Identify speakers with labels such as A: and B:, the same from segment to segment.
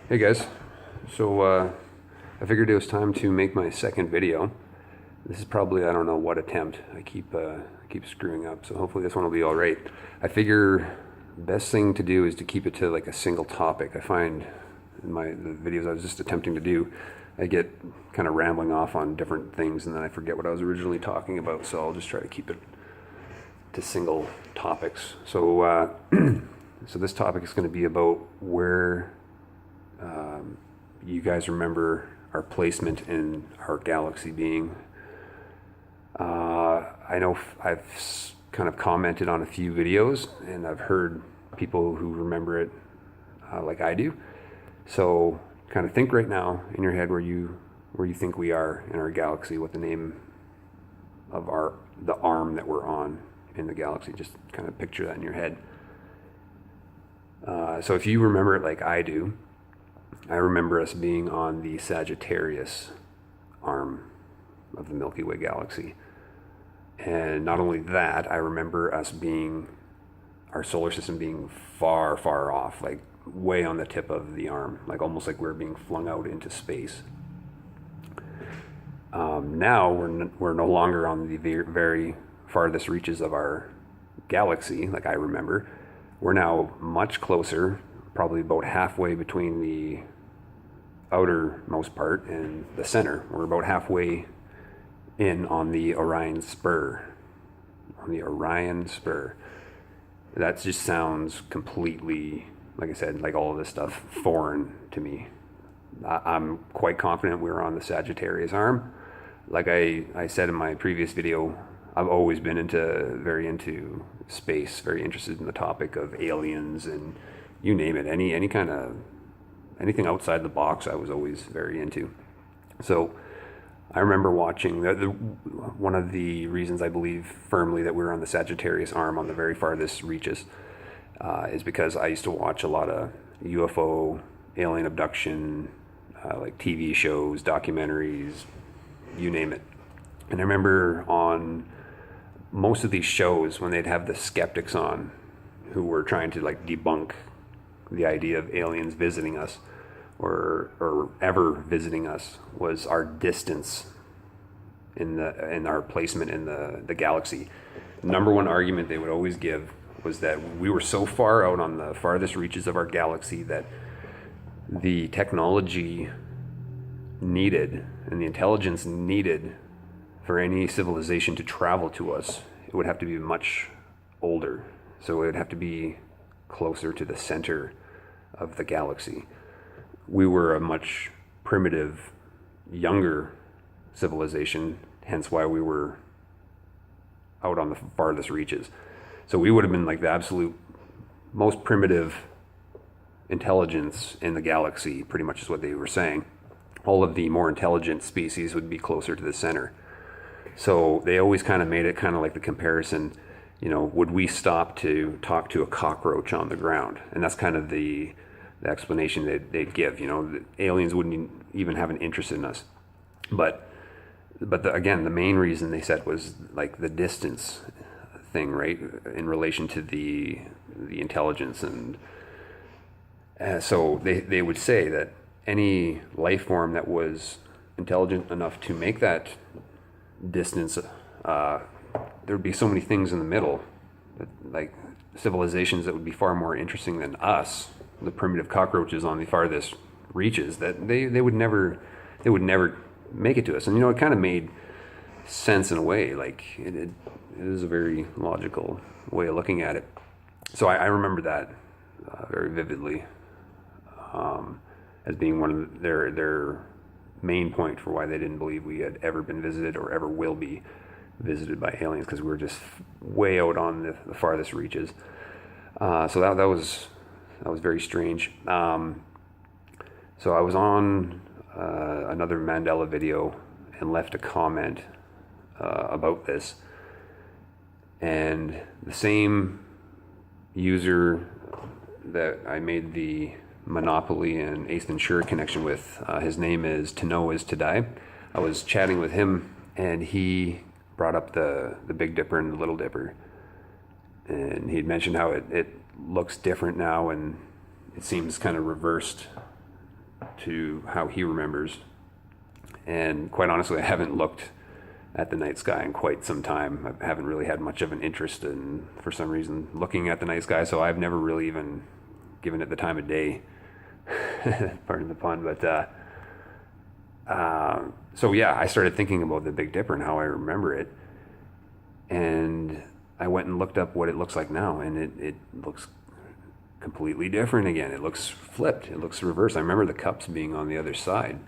A: Hey guys, so I figured it was time to make my second video. This is probably, I don't know what attempt. I keep screwing up, so hopefully this one will be all right. I figure the best thing to do is to keep it to like a single topic. I find in the videos I was just attempting to do, I get kind of rambling off on different things and then I forget what I was originally talking about, so I'll just try to keep it to single topics. So so this topic is going to be about where you guys remember our placement in our galaxy being. I know I've kind of commented on a few videos and I've heard people who remember it like I do. So kind of think right now in your head where you think we are in our galaxy, what the name of the arm that we're on in the galaxy. Just kind of picture that in your head. So if you remember it like I do, I remember us being on the Sagittarius arm of the Milky Way galaxy. And not only that, I remember our solar system being far, far off, like way on the tip of the arm, like almost like we're being flung out into space. Now we're no longer on the very farthest reaches of our galaxy, like I remember. We're now much closer, probably about halfway between the outermost part and the center. We're about halfway in on the Orion Spur. On the Orion Spur. That just sounds completely, like I said, like all of this stuff foreign to me. I'm quite confident we're on the Sagittarius arm. Like I said in my previous video, I've always been very into space, very interested in the topic of aliens and you name it, anything outside the box I was always very into. So I remember watching, one of the reasons I believe firmly that we're on the Sagittarius arm on the very farthest reaches is because I used to watch a lot of UFO, alien abduction, like TV shows, documentaries, you name it. And I remember on most of these shows when they'd have the skeptics on who were trying to like debunk the idea of aliens visiting us or ever visiting us, was our distance in our placement in the galaxy. The number one argument they would always give was that we were so far out on the farthest reaches of our galaxy that the technology needed and the intelligence needed for any civilization to travel to us, it would have to be much older. So it would have to be closer to the center of the galaxy. We were a much primitive, younger civilization, hence why we were out on the farthest reaches. So we would have been like the absolute most primitive intelligence in the galaxy, pretty much is what they were saying. All of the more intelligent species would be closer to the center. So they always kind of made it kind of like the comparison, would we stop to talk to a cockroach on the ground? And that's kind of the explanation they'd give. The aliens wouldn't even have an interest in us. But again, the main reason they said was like the distance thing, right, in relation to the intelligence. And so they would say that any life form that was intelligent enough to make that distance, there would be so many things in the middle, like civilizations that would be far more interesting than us, the primitive cockroaches on the farthest reaches, that they would never make it to us. And it kind of made sense in a way. Like it is a very logical way of looking at it. So I remember that very vividly as being one of their main point for why they didn't believe we had ever been visited or ever will be visited by aliens, because we were just way out on the farthest reaches. So that was very strange. So I was on another Mandela video and left a comment about this, and the same user that I made the Monopoly and Ace Ventura connection with, his name is To Know Is To Die. I was chatting with him and he brought up the Big Dipper and the Little Dipper, and he'd mentioned how it looks different now and it seems kind of reversed to how he remembers. And quite honestly, I haven't looked at the night sky in quite some time. I haven't really had much of an interest in, for some reason, looking at the night sky, so I've never really even given it the time of day. Pardon the pun, but so yeah, I started thinking about the Big Dipper and how I remember it, and I went and looked up what it looks like now, and it looks completely different again. It looks flipped. It looks reversed. I remember the cups being on the other side,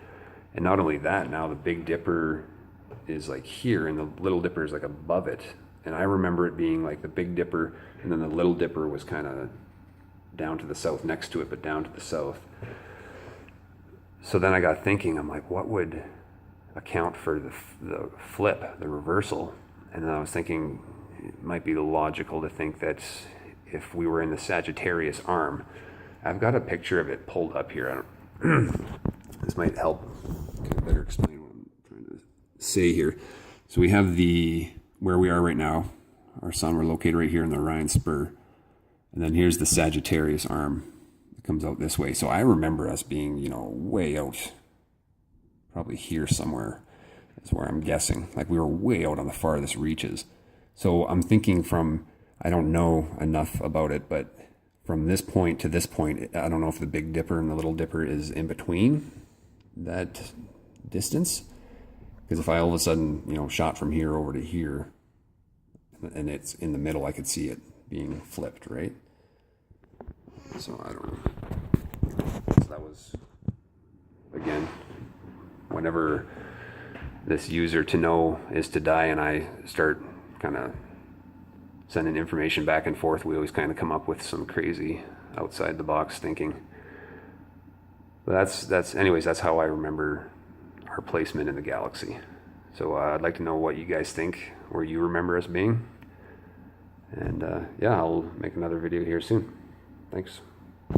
A: and not only that, now the Big Dipper is like here, and the Little Dipper is like above it. And I remember it being like the Big Dipper, and then the Little Dipper was kind of down to the south next to it, but down to the south. So then I got thinking, I'm like, what would account for the flip, the reversal? And then I was thinking, it might be logical to think that if we were in the Sagittarius arm, I've got a picture of it pulled up here. This might help kind of better explain what I'm trying to say here. So we have where we are right now, our sun, we're located right here in the Orion Spur. And then here's the Sagittarius arm. It comes out this way. So I remember us being, way out, probably here somewhere. That's where I'm guessing. Like we were way out on the farthest reaches. So I'm thinking I don't know enough about it, but from this point to this point, I don't know if the Big Dipper and the Little Dipper is in between that distance. Because if I all of a sudden, shot from here over to here, and it's in the middle, I could see it being flipped, right? So I don't know. So that was, again, whenever this user to know is to die, and I start kind of sending information back and forth, we always kind of come up with some crazy outside the box thinking. But anyways, that's how I remember our placement in the galaxy. So I'd like to know what you guys think, where you remember us being. And yeah, I'll make another video here soon. Thanks.